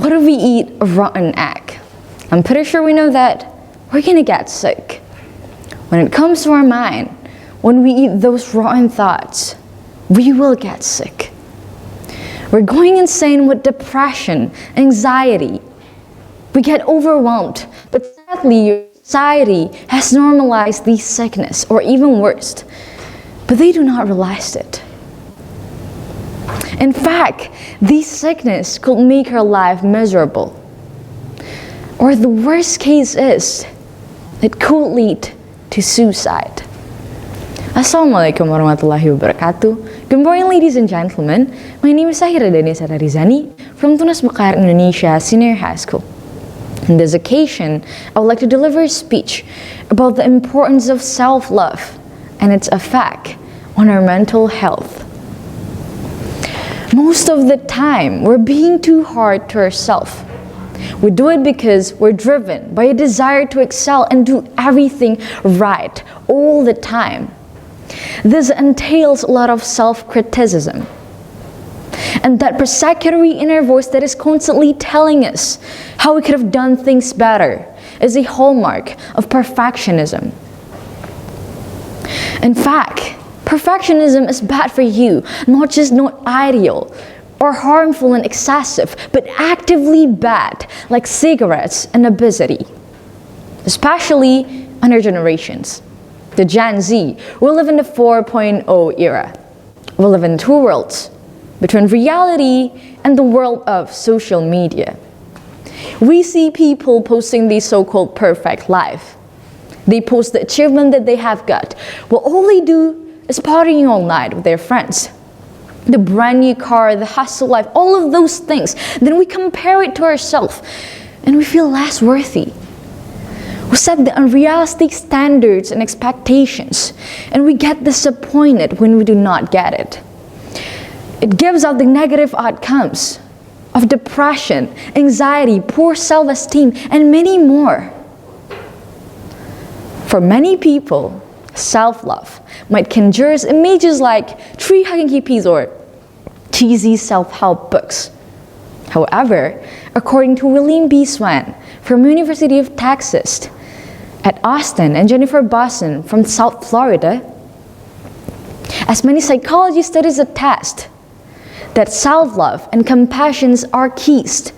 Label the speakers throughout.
Speaker 1: What if we eat a rotten egg? I'm pretty sure we know that we're gonna get sick. When it comes to our mind, when we eat those rotten thoughts, we will get sick. We're going insane with depression, anxiety. We get overwhelmed, but sadly, society has normalized these sickness, or even worse, but they do not realize it. In fact, these sickness could make our life miserable. Or the worst case is, it could lead to suicide. Assalamualaikum warahmatullahi wabarakatuh. Good morning, ladies and gentlemen. My name is Danish from Tunas, Mekar, Indonesia Senior High School. On this occasion, I would like to deliver a speech about the importance of self-love and its effect on our mental health. Most of the time, we're being too hard to ourselves. We do it because we're driven by a desire to excel and do everything right all the time. This entails a lot of self-criticism. And that persecutory inner voice that is constantly telling us how we could have done things better is a hallmark of perfectionism. In fact, perfectionism is bad for you, not just not ideal or harmful and excessive, but actively bad, like cigarettes and obesity. Especially on our generations. The Gen Z, we live in the 4.0 era. We live in two worlds, between reality and the world of social media. We see people posting the so-called perfect life. They post the achievement that they have got, while all they do is partying all night with their friends. The brand new car, the hustle life, all of those things. Then we compare it to ourselves and we feel less worthy. We set the unrealistic standards and expectations, and we get disappointed when we do not get it. It gives out the negative outcomes of depression, anxiety, poor self-esteem, and many more. For many people, self-love might conjure images like tree hugging hippies or cheesy self-help books. However, according to William B. Swan from University of Texas at Austin and Jennifer Boston from South Florida, as many psychology studies attest that self-love and compassion are keys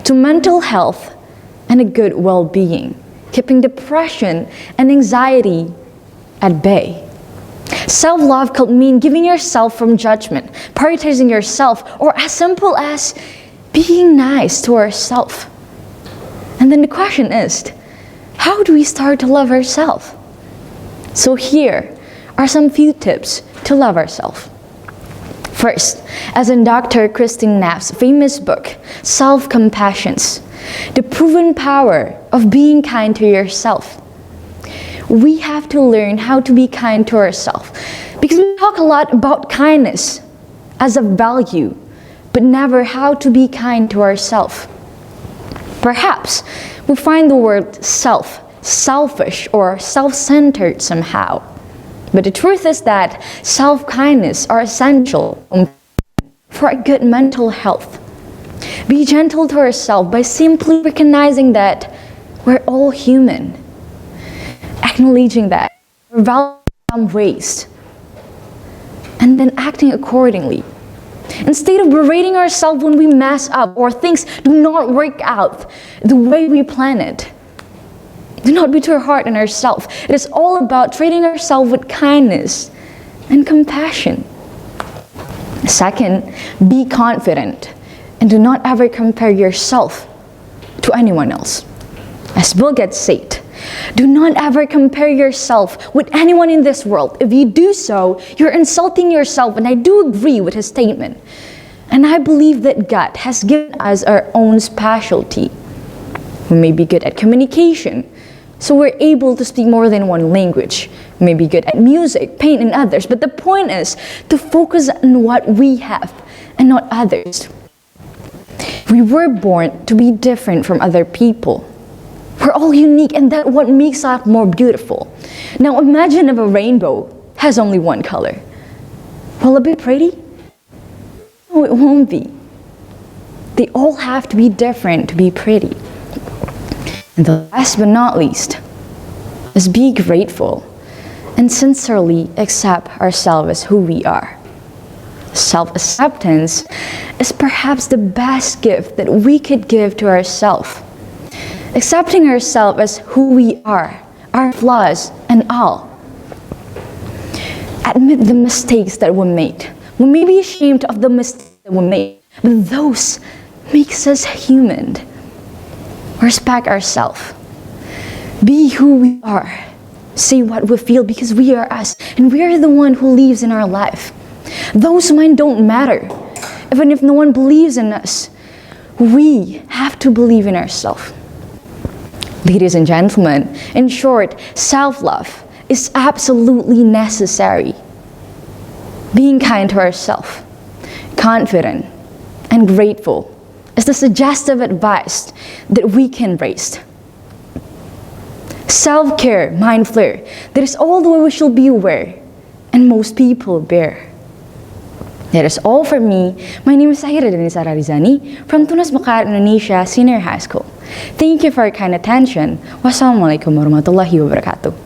Speaker 1: to mental health and a good well-being, keeping depression and anxiety at bay. Self-love could mean giving yourself from judgment, prioritizing yourself, or as simple as being nice to ourselves. And then the question is, how do we start to love ourselves? So here are some few tips to love ourselves. First, as in Dr. Christine Neff's famous book, Self-Compassion, the proven power of being kind to yourself. We have to learn how to be kind to ourselves, because we talk a lot about kindness as a value, but never how to be kind to ourselves. Perhaps we find the word selfish or self-centered somehow. But the truth is that self-kindness are essential for a good mental health. Be gentle to ourselves by simply recognizing that we're all human. Acknowledging that we're valuable in some ways. And then acting accordingly. Instead of berating ourselves when we mess up or things do not work out the way we plan it. Do not be too hard on ourselves. It is all about treating ourselves with kindness and compassion. Second, be confident and do not ever compare yourself to anyone else. As Bill Gates said, do not ever compare yourself with anyone in this world. If you do so, you're insulting yourself, and I do agree with his statement. And I believe that God has given us our own specialty. We may be good at communication, so we're able to speak more than one language. We may be good at music, paint, and others, but the point is to focus on what we have and not others. We were born to be different from other people. We're all unique, and that's what makes life more beautiful. Now imagine if a rainbow has only one color. Will it be pretty? No, it won't be. They all have to be different to be pretty. And the last but not least is be grateful and sincerely accept ourselves as who we are. Self-acceptance is perhaps the best gift that we could give to ourselves. Accepting ourselves as who we are, our flaws and all. Admit the mistakes that were made. We may be ashamed of the mistakes that were made, but those makes us human. Respect ourselves. Be who we are. Say what we feel because we are us and we are the one who lives in our life. Those mine don't matter. Even if no one believes in us, we have to believe in ourselves. Ladies and gentlemen, in short, self-love is absolutely necessary. Being kind to ourselves, confident, and grateful is the suggestive advice that we can raise. Self-care, mind flair, that is all the way we should be aware, and most people bear. That is all from me. My name is Zahira Denisa Rarizani from Tunas, Mekar, Indonesia Senior High School. Thank you for your kind attention. Wassalamualaikum warahmatullahi wabarakatuh.